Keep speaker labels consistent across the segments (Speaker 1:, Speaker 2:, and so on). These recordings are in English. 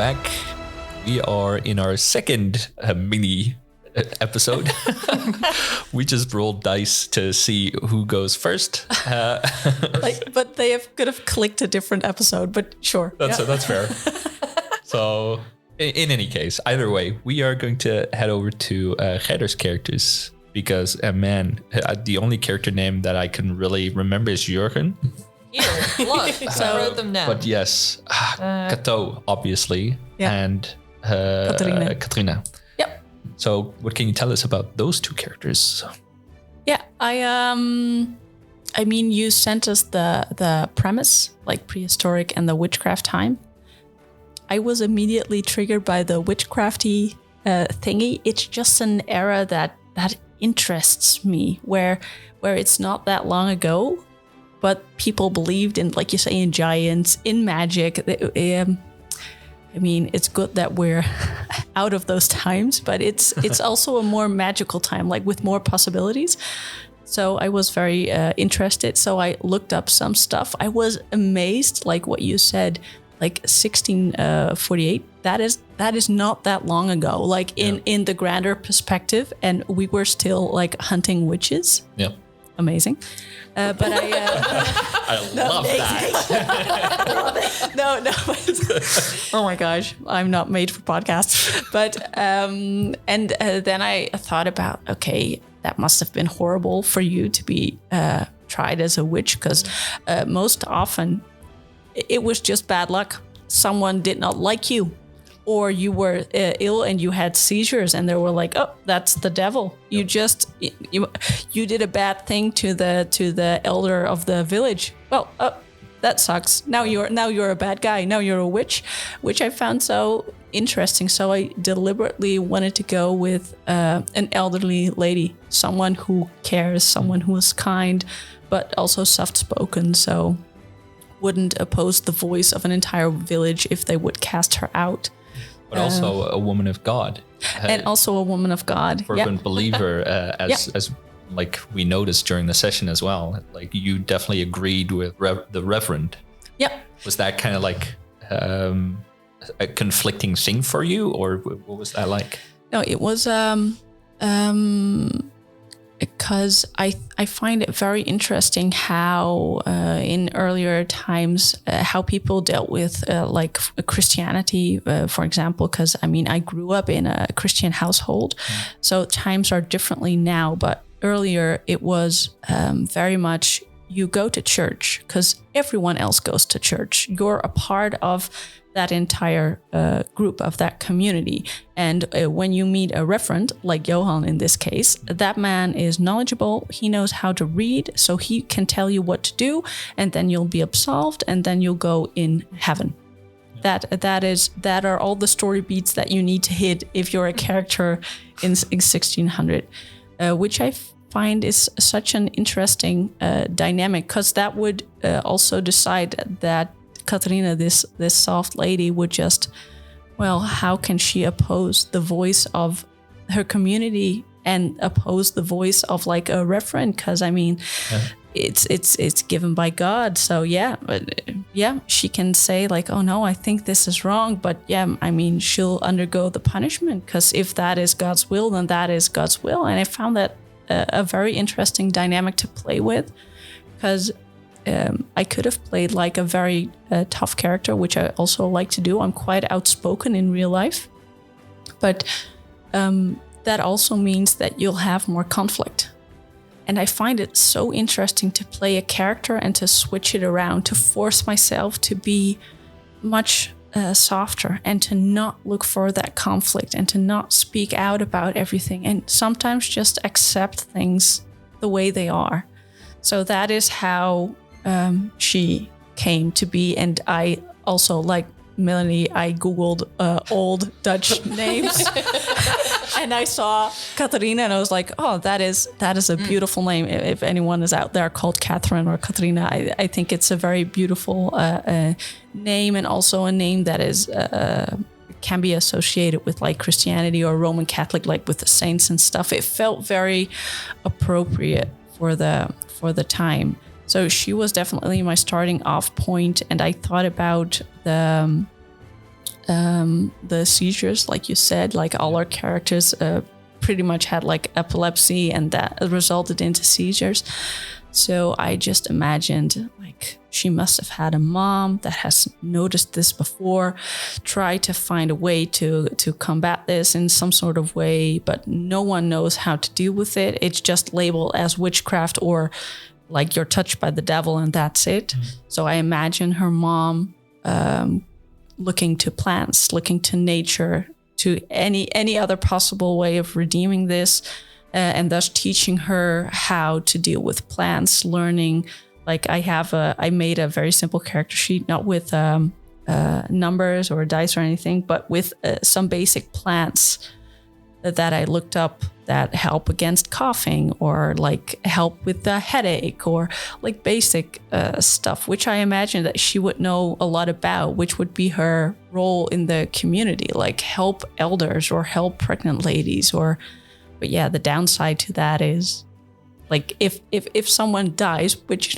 Speaker 1: back. We are in our second mini episode. We just rolled dice to see who goes first.
Speaker 2: But they could have clicked a different episode, but sure.
Speaker 1: That's fair. So in any case, either way, we are going to head over to Gerda's characters because, the only character name that I can really remember is Jurgen.
Speaker 3: Here, look, I wrote them down.
Speaker 1: But yes, Cato, obviously, and Katrina.
Speaker 2: Yep.
Speaker 1: So what can you tell us about those two characters?
Speaker 2: Yeah, I mean, you sent us the premise, like prehistoric and the witchcraft time. I was immediately triggered by the witchcrafty thingy. It's just an era that interests me, where it's not that long ago, but people believed in, like you say, in giants, in magic. I mean, it's good that we're out of those times, but it's also a more magical time, like with more possibilities. So I was very interested. So I looked up some stuff. I was amazed, like what you said, like 1648. That is not that long ago, like in the grander perspective, and we were still like hunting witches.
Speaker 1: Yeah.
Speaker 2: Amazing. But I
Speaker 1: love that.
Speaker 2: Love it. No. Oh my gosh, I'm not made for podcasts. But then I thought about, okay, that must have been horrible for you to be tried as a witch, because most often it was just bad luck. Someone did not like you, or you were ill and you had seizures, and they were like, "Oh, that's the devil." You just you did a bad thing to the elder of the village. Well, that sucks. Now you're a bad guy. Now you're a witch, which I found so interesting. So I deliberately wanted to go with an elderly lady, someone who cares, someone who is kind, but also soft-spoken. So wouldn't oppose the voice of an entire village if they would cast her out.
Speaker 1: But also a woman of God.
Speaker 2: And also a woman of God.
Speaker 1: Fervent believer, as like we noticed during the session as well. Like you definitely agreed with the Reverend.
Speaker 2: Yep.
Speaker 1: Was that kind of like a conflicting thing for you, or what was that like?
Speaker 2: No, it was because I find it very interesting how in earlier times how people dealt with like Christianity, for example, because I mean I grew up in a Christian household, so times are differently now, but earlier it was very much you go to church because everyone else goes to church. You're a part of that entire group, of that community. And when you meet a reverend, like Johan in this case, that man is knowledgeable. He knows how to read, so he can tell you what to do, and then you'll be absolved, and then you'll go in heaven. That are all the story beats that you need to hit if you're a character in 1600, which I find is such an interesting dynamic, because that would also decide that Katrina, this soft lady, would just, well, how can she oppose the voice of her community and oppose the voice of like a reverend? Because I mean, it's given by God. So she can say like, oh no, I think this is wrong. But yeah, I mean, she'll undergo the punishment, because if that is God's will, then that is God's will. And I found that a very interesting dynamic to play with, because I could have played like a very tough character, which I also like to do. I'm quite outspoken in real life, but that also means that you'll have more conflict. And I find it so interesting to play a character and to switch it around, to force myself to be much softer and to not look for that conflict and to not speak out about everything, and sometimes just accept things the way they are. So that is how she came to be. And I also, like Melanie, I Googled old Dutch names and I saw Katrina and I was like, oh, that is a beautiful name. If anyone is out there called Catherine or Katrina, I think it's a very beautiful name, and also a name that is can be associated with like Christianity or Roman Catholic, like with the saints and stuff. It felt very appropriate for the time. So she was definitely my starting off point, and I thought about the seizures, like you said, like all our characters pretty much had like epilepsy, and that resulted into seizures. So I just imagined like she must have had a mom that has noticed this before, try to find a way to combat this in some sort of way, but no one knows how to deal with it. It's just labeled as witchcraft, or like you're touched by the devil and that's it. So I imagine her mom looking to plants, looking to nature, to any other possible way of redeeming this, and thus teaching her how to deal with plants, learning. Like I made a very simple character sheet, not with numbers or dice or anything, but with some basic plants that I looked up that help against coughing, or like help with the headache, or like basic stuff, which I imagine that she would know a lot about, which would be her role in the community, like help elders or help pregnant ladies. But yeah, the downside to that is, like, if someone dies, which,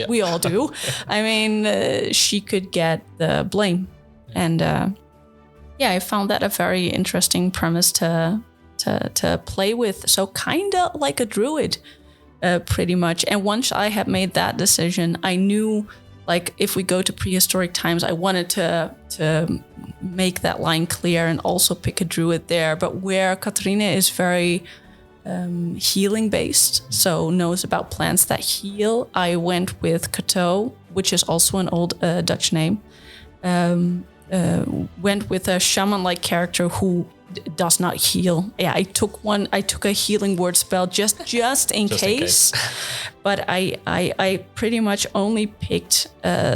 Speaker 2: we all do, I mean, she could get the blame. And I found that a very interesting premise to play with. So kind of like a druid, pretty much. And once I had made that decision, I knew, like, if we go to prehistoric times, I wanted to make that line clear and also pick a druid there. But where Catherine is very healing based, so knows about plants that heal, I went with Cato, which is also an old Dutch name. Went with a shaman-like character who does not heal. Yeah, I took a healing word spell just in case. But I pretty much only picked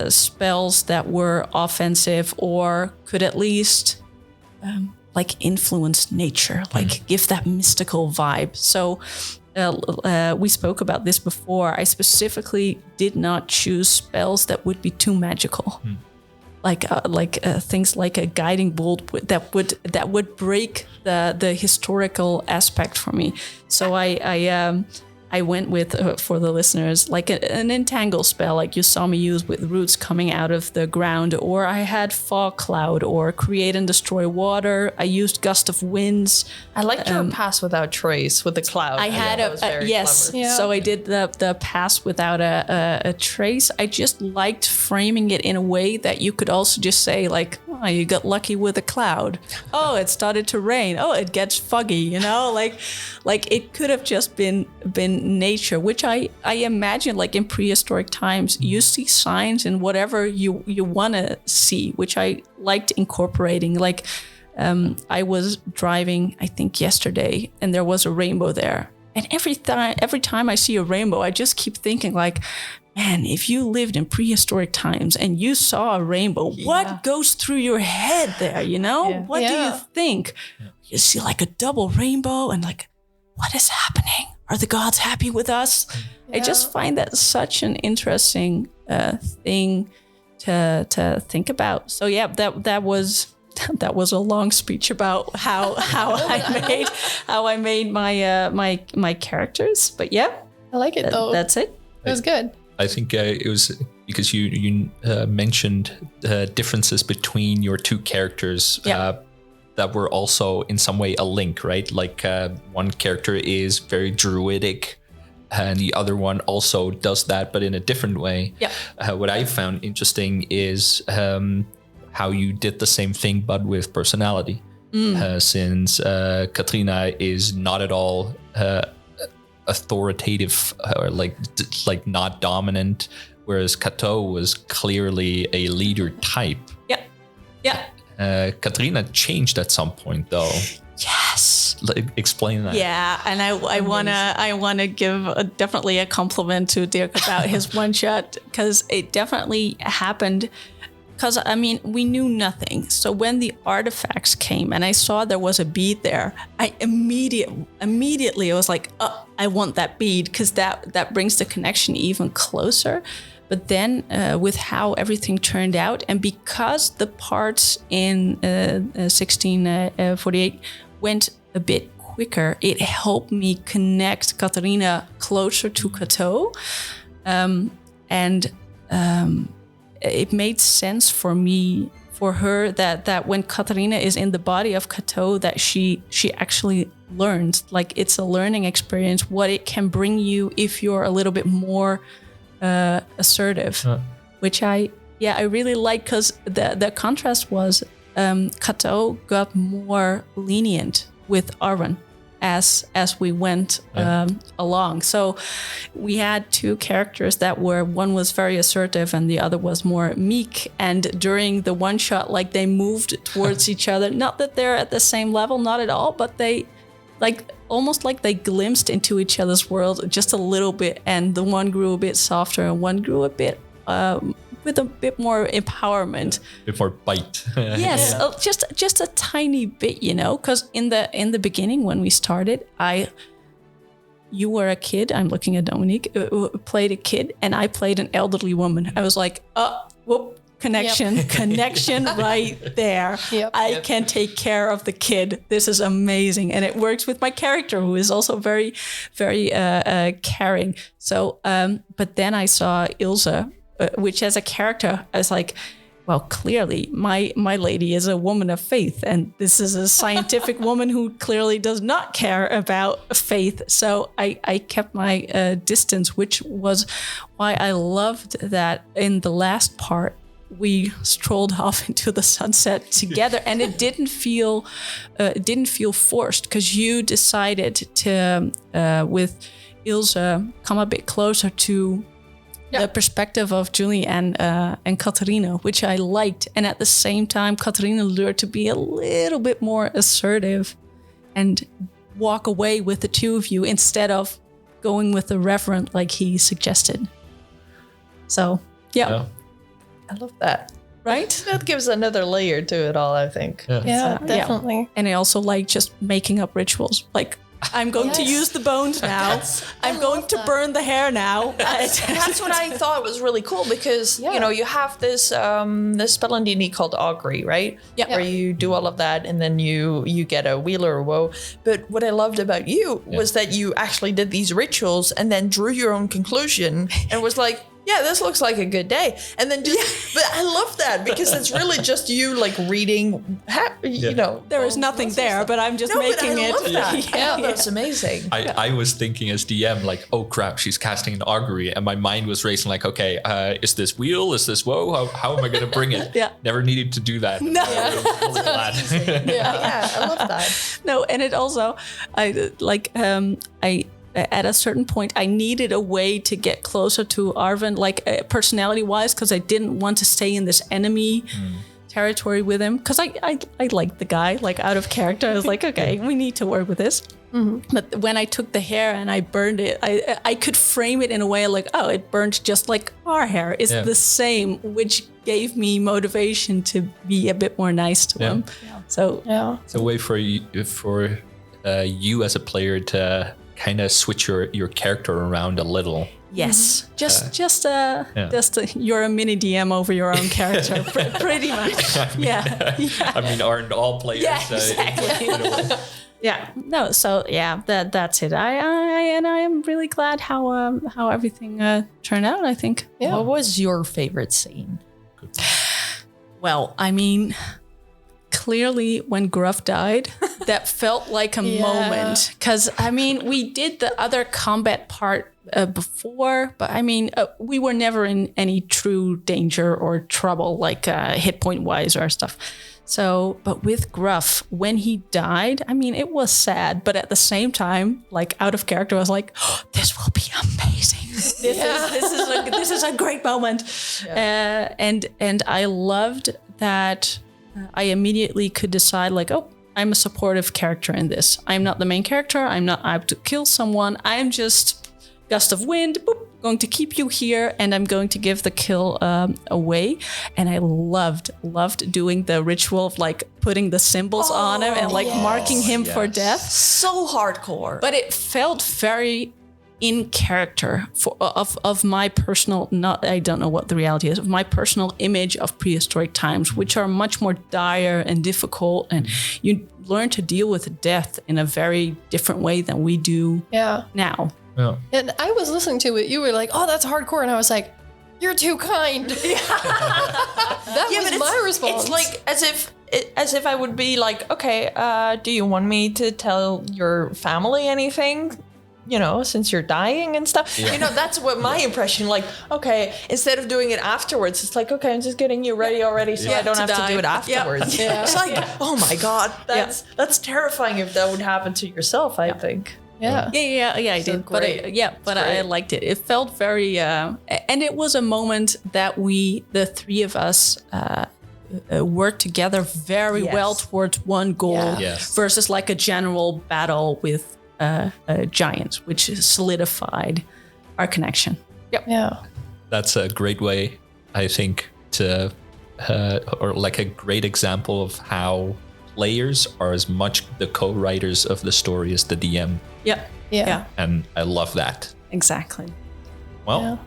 Speaker 2: spells that were offensive or could at least like influence nature, like give that mystical vibe. So we spoke about this before. I specifically did not choose spells that would be too magical. Like things like a guiding bolt that would break the historical aspect for me. So I went with, for the listeners, like an entangle spell, like you saw me use with roots coming out of the ground, or I had fog cloud, or create and destroy water. I used gust of winds.
Speaker 3: I liked your pass without trace with the cloud.
Speaker 2: I had yes. Yeah. So I did the pass without a trace. I just liked framing it in a way that you could also just say, like, oh, you got lucky with a cloud. Oh, it started to rain. Oh, it gets foggy. Like it could have just been nature, which I imagine, like in prehistoric times, you see signs in whatever you want to see, which I liked incorporating. Like I was driving, I think yesterday, and there was a rainbow there, and every time I see a rainbow, I just keep thinking, like, man, if you lived in prehistoric times and you saw a rainbow, what goes through your head there? What do you think? You see like a double rainbow, and like, what is happening? Are the gods happy with us? I just find that such an interesting thing to think about. So yeah, that was a long speech about how I made my characters. But yeah,
Speaker 4: I like it though.
Speaker 2: That's it.
Speaker 4: It was good.
Speaker 1: I think it was because you mentioned differences between your two characters. That were also in some way a link, right? Like one character is very druidic, and the other one also does that, but in a different way. Yeah. What I found interesting is how you did the same thing, but with personality. Since Katrina is not at all authoritative or like not dominant, whereas Cato was clearly a leader type.
Speaker 2: Yeah. Yeah.
Speaker 1: Katrina changed at some point, though.
Speaker 2: Yes.
Speaker 1: Explain that.
Speaker 2: Yeah, and I wanna give definitely a compliment to Dirk about his one shot, because it definitely happened. Because I mean, we knew nothing. So when the artifacts came and I saw there was a bead there, I immediately I was like, oh, I want that bead, because that brings the connection even closer. But then with how everything turned out, and because the parts in 1648 went a bit quicker, it helped me connect Katarina closer to Cato. And it made sense for me for her that when Katharina is in the body of Cato, that she actually learns, like it's a learning experience, what it can bring you if you're a little bit more assertive, which I really like, because the contrast was Cato got more lenient with Arwen as we went along. So we had two characters that were, one was very assertive and the other was more meek. And during the one shot, like they moved towards each other. Not that they're at the same level, not at all, but they almost like they glimpsed into each other's world just a little bit. And the one grew a bit softer and one grew a bit with a bit more empowerment,
Speaker 1: a bit more bite.
Speaker 2: Yes, just a tiny bit, because in the beginning when we started, you were a kid. I'm looking at Dominique, played a kid, and I played an elderly woman. I was like, connection right there. I can take care of the kid. This is amazing, and it works with my character, who is also very, very caring. So, but then I saw Ilse, which as a character, I was like, well, clearly my lady is a woman of faith, and this is a scientific woman who clearly does not care about faith. So I kept my distance, which was why I loved that in the last part we strolled off into the sunset together, and it didn't feel forced, because you decided to with Ilse come a bit closer to the perspective of Julie and Katharina, which I liked. And at the same time, Katharina learned to be a little bit more assertive and walk away with the two of you instead of going with the reverend like he suggested. So, yeah.
Speaker 3: I love that.
Speaker 2: Right?
Speaker 3: That gives another layer to it all, I think.
Speaker 4: Yeah, definitely.
Speaker 2: Yeah. And I also like just making up rituals. Like, I'm going to use the bones now. I'm going to burn the hair now.
Speaker 3: That's what I thought was really cool, because you have this spell in D&D called augury, right?
Speaker 2: Yeah.
Speaker 3: Where you do all of that and then you get a wheeler or woe. But what I loved about you was that you actually did these rituals and then drew your own conclusion and was like, yeah, this looks like a good day. And then but I love that, because it's really just you like reading,
Speaker 2: There is nothing there, but I'm just making
Speaker 3: but I
Speaker 2: it.
Speaker 3: love that. Yeah, that's amazing.
Speaker 1: I was thinking as DM, like, oh crap, she's casting an augury. And my mind was racing like, okay, is this wheel? Is this woe? How am I going to bring it? Never needed to do that.
Speaker 2: No.
Speaker 1: I'm really glad.
Speaker 3: I love that.
Speaker 2: No, and it also, at a certain point, I needed a way to get closer to Arwen, like personality-wise, because I didn't want to stay in this enemy territory with him. Because I liked the guy, like out of character. I was like, okay, we need to work with this. Mm-hmm. But when I took the hair and I burned it, I could frame it in a way like, oh, it burned just like our hair. It's the same, which gave me motivation to be a bit more nice to him. Yeah. So
Speaker 1: it's a way for you as a player to kind of switch your character around a little.
Speaker 2: Yes, just you're a mini DM over your own character, pretty much.
Speaker 1: I mean, aren't all players?
Speaker 2: Yeah, exactly. No. So that's it. I am really glad how everything turned out, I think.
Speaker 3: Yeah. What was your favorite scene?
Speaker 2: Well, I mean, clearly when Gruff died, that felt like a moment, because I mean, we did the other combat part before, but I mean, we were never in any true danger or trouble, like hit point wise or stuff. So, but with Gruff, when he died, I mean, it was sad, but at the same time, like out of character, I was like, oh, this will be amazing. This is a great moment. Yeah. And I loved that I immediately could decide like, oh, I'm a supportive character in this. I'm not the main character. I have to kill someone. I'm just gust of wind, boop, going to keep you here, and I'm going to give the kill away. And I loved doing the ritual of like putting the symbols on him and like marking him for death.
Speaker 3: So hardcore.
Speaker 2: But it felt very in character of my personal, I don't know what the reality is, of my personal image of prehistoric times, which are much more dire and difficult, and you learn to deal with death in a very different way than we do now.
Speaker 4: Yeah. And I was listening to it, you were like, oh, that's hardcore, and I was like, You're too kind. That
Speaker 3: Yeah,
Speaker 4: was
Speaker 3: but
Speaker 4: my response.
Speaker 3: It's like as if I would be like, okay, do you want me to tell your family anything? You know, since you're dying and stuff.
Speaker 1: Yeah.
Speaker 3: You know, that's what my impression. Like, okay, instead of doing it afterwards, it's like, okay, I'm just getting you ready already, so I don't
Speaker 2: to
Speaker 3: have to
Speaker 2: die.
Speaker 3: do it afterwards.
Speaker 4: Yeah.
Speaker 3: It's like, oh my god, that's terrifying if that would happen to yourself. I think.
Speaker 4: yeah.
Speaker 2: Yeah, I
Speaker 3: So
Speaker 2: did.
Speaker 3: great.
Speaker 2: But I
Speaker 3: great.
Speaker 2: liked it. It felt very, and it was a moment that the three of us, worked together very
Speaker 3: Yes.
Speaker 2: well towards one goal
Speaker 3: Yeah.
Speaker 1: Yes.
Speaker 2: versus like a general battle with giants, which solidified our connection.
Speaker 4: Yeah.
Speaker 1: That's a great way, I think, to or like a great example of how players are as much the co-writers of the story as the DM,
Speaker 2: Yeah,
Speaker 4: Yeah.
Speaker 1: and I love that.
Speaker 2: exactly.
Speaker 1: Well,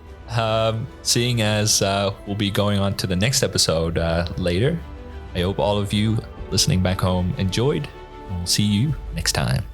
Speaker 1: seeing as we'll be going on to the next episode later, I hope all of you listening back home enjoyed. We'll see you next time.